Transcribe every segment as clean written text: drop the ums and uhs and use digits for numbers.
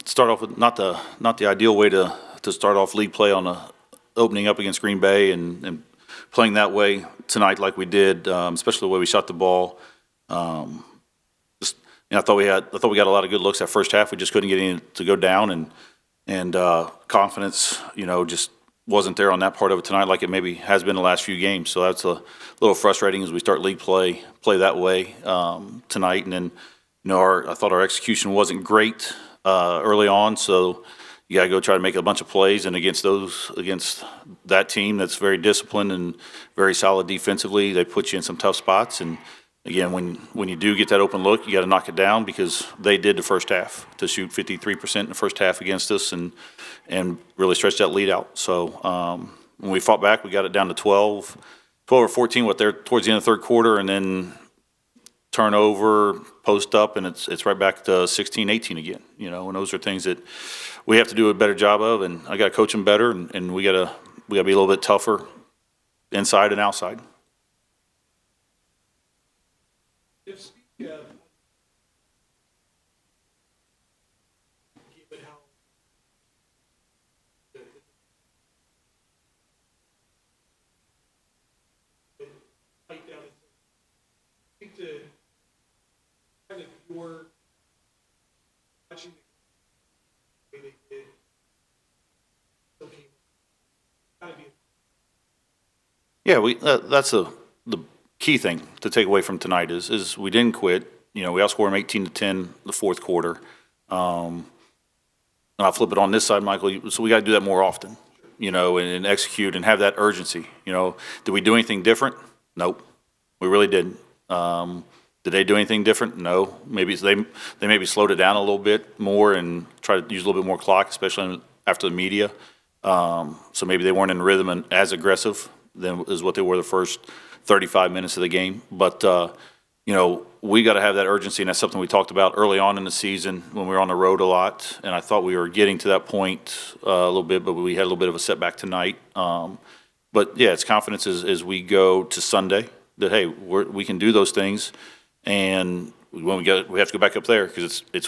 start off with not the ideal way to start off league play on a opening up against Green Bay and playing that way tonight like we did, especially the way we shot the ball. I thought we got a lot of good looks that first half. We just couldn't get any to go down, and confidence, just wasn't there on that part of it tonight like it maybe has been the last few games. So that's a little frustrating as we start league play that way tonight. And then, I thought our execution wasn't great early on, so you got to go try to make a bunch of plays. And against that team that's very disciplined and very solid defensively, they put you in some tough spots. And again, when you do get that open look, you got to knock it down, because they did the first half to shoot 53% in the first half against us and really stretch that lead out. So when we fought back, we got it down to 12 or 14 towards the end of the third quarter, and then turnover, post up, and it's right back to 16, 18 again. And those are things that we have to do a better job of, and I got to coach them better, and we got to be a little bit tougher inside and outside. Watching the way they did, still came. Gotta be. Yeah, that's the key thing to take away from tonight is we didn't quit. We outscored them 18-10 the fourth quarter. And I'll flip it on this side, Michael. So we got to do that more often, and execute and have that urgency. Did we do anything different? Nope, we really didn't. Did they do anything different? No. Maybe they maybe slowed it down a little bit more and try to use a little bit more clock, especially after the media. So maybe they weren't in rhythm and as aggressive than is what they were the first 35 minutes of the game. But we got to have that urgency, and that's something we talked about early on in the season when we were on the road a lot. And I thought we were getting to that point a little bit, but we had a little bit of a setback tonight. But yeah, it's confidence as we go to Sunday that hey, we can do those things. And when we have to go back up there because it's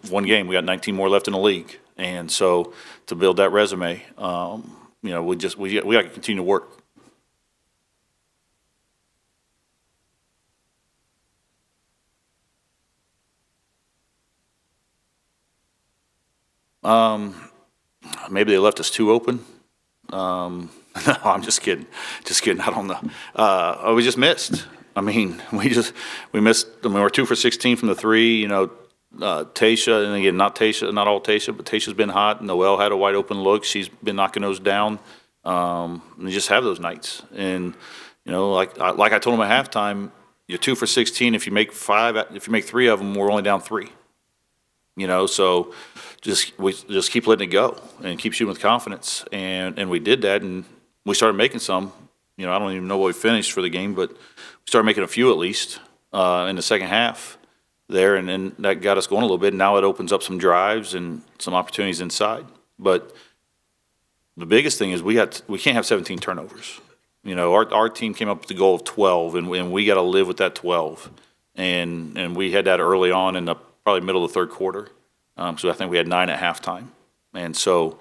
one game. We got 19 more left in the league, and so to build that resume, we got to continue to work. Maybe they left us too open. No, I'm just kidding. I don't know. We just missed. We missed. We're 2 for 16 from the three. Tasha, and again, not all Tasha, but Tasha's been hot. Noelle had a wide open look. She's been knocking those down. And you just have those nights. And like I told them at halftime, you're 2 for 16. If you make 3 of them, we're only down 3. So we just keep letting it go and keep shooting with confidence. And we did that, and we started making some. I don't even know what we finished for the game, but we started making a few at least in the second half there, and then that got us going a little bit. Now it opens up some drives and some opportunities inside. But the biggest thing is we can't have 17 turnovers. Our team came up with the goal of 12, and we got to live with that 12. And we had that early on in the probably middle of the third quarter. So I think we had 9 at halftime. And so,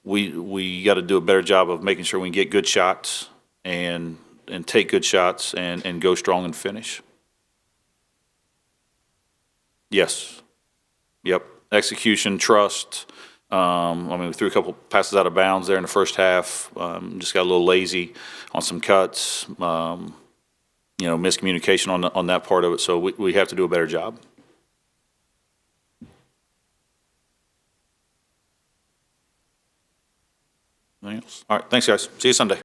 we got to do a better job of making sure we can get good shots and take good shots and go strong and finish. Yes. Yep. Execution, trust. We threw a couple passes out of bounds there in the first half. Just got a little lazy on some cuts. Miscommunication on that part of it. So we have to do a better job. Anything else? All right. Thanks, guys. See you Sunday.